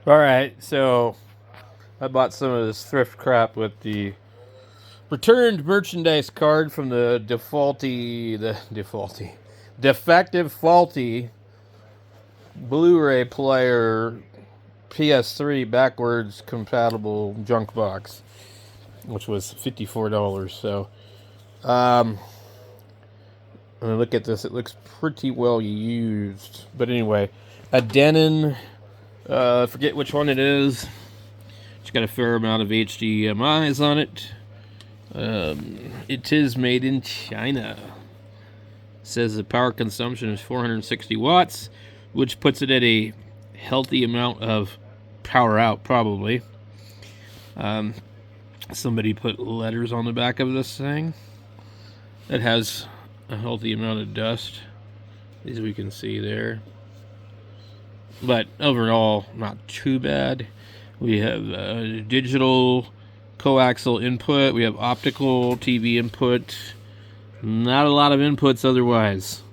Alright, so I bought some of this thrift crap with the returned merchandise card from the defective, faulty Blu-ray player PS3 backwards compatible junk box, which was $54. So, when I look at this, it looks pretty well used. But anyway, a Denon, I forget which one it is. It's got a fair amount of HDMIs on it. It is made in China. It says the power consumption is 460 watts, which puts it at a healthy amount of power out, probably. Somebody put letters on the back of this thing. It has a healthy amount of dust, as we can see there. But overall, not too bad. We have digital coaxial input. We have optical TV input. Not a lot of inputs otherwise.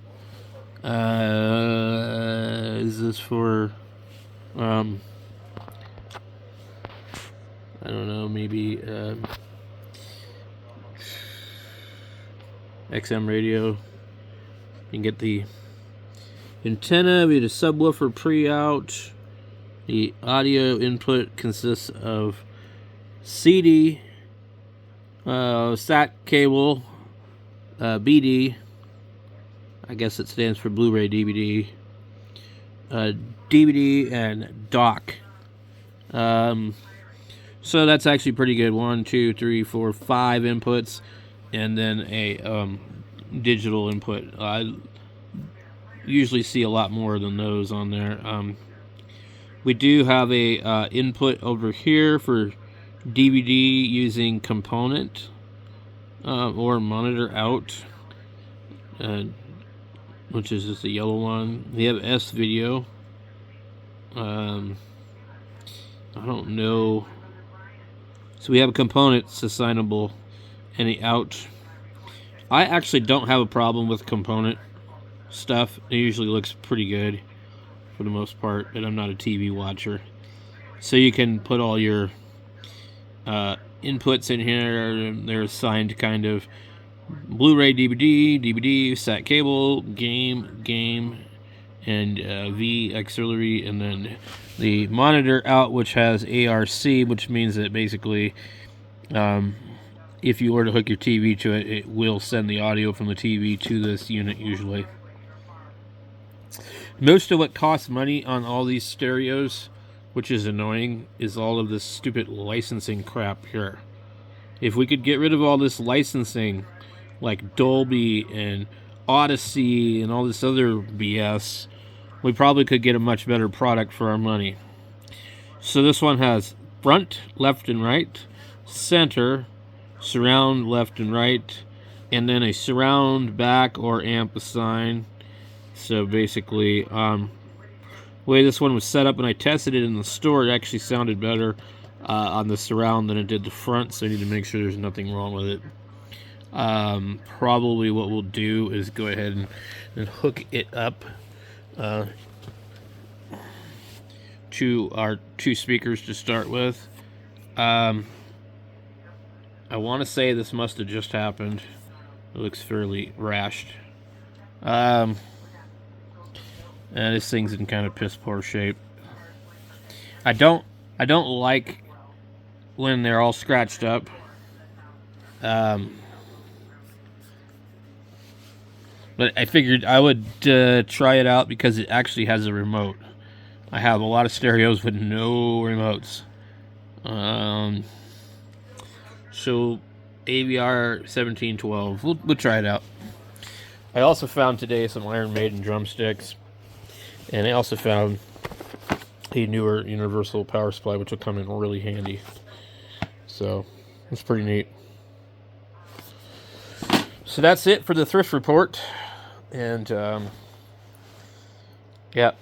Is this for, I don't know, maybe XM radio? You can get the antenna, we had a subwoofer pre-out. The audio input consists of CD, SAT cable, BD, I guess it stands for Blu-ray DVD, DVD, and dock. So that's actually pretty good. 1, 2, 3, 4, 5 inputs, and then a digital input. I usually see a lot more than those on there. We do have a input over here for DVD using component or monitor out, which is just a yellow one. We have S video. I don't know. So we have a component that's assignable, and the out. I actually don't have a problem with component stuff. It usually looks pretty good for the most part, but I'm not a TV watcher. So you can put all your inputs in here. They're assigned kind of Blu-ray, DVD, SAT cable, game, and V auxiliary, and then the monitor out, which has ARC, which means that basically if you were to hook your TV to it, it will send the audio from the TV to this unit usually. Most of what costs money on all these stereos, which is annoying, is all of this stupid licensing crap here. If we could get rid of all this licensing, like Dolby and Odyssey and all this other BS, we probably could get a much better product for our money. So this one has front, left and right, center, surround, left and right, and then a surround, back, or amp assign. So basically, the way this one was set up when I tested it in the store, it actually sounded better on the surround than it did the front, so I need to make sure there's nothing wrong with it. Probably what we'll do is go ahead and hook it up to our 2 speakers to start with. I want to say this must have just happened. It looks fairly rashed. And this thing's in kind of piss poor shape. I don't like when they're all scratched up. But I figured I would try it out because it actually has a remote. I have a lot of stereos with no remotes. So AVR 1712. We'll try it out. I also found today some Iron Maiden drumsticks. And I also found a newer universal power supply, which will come in really handy. So, it's pretty neat. So that's it for the thrift report. And, yeah.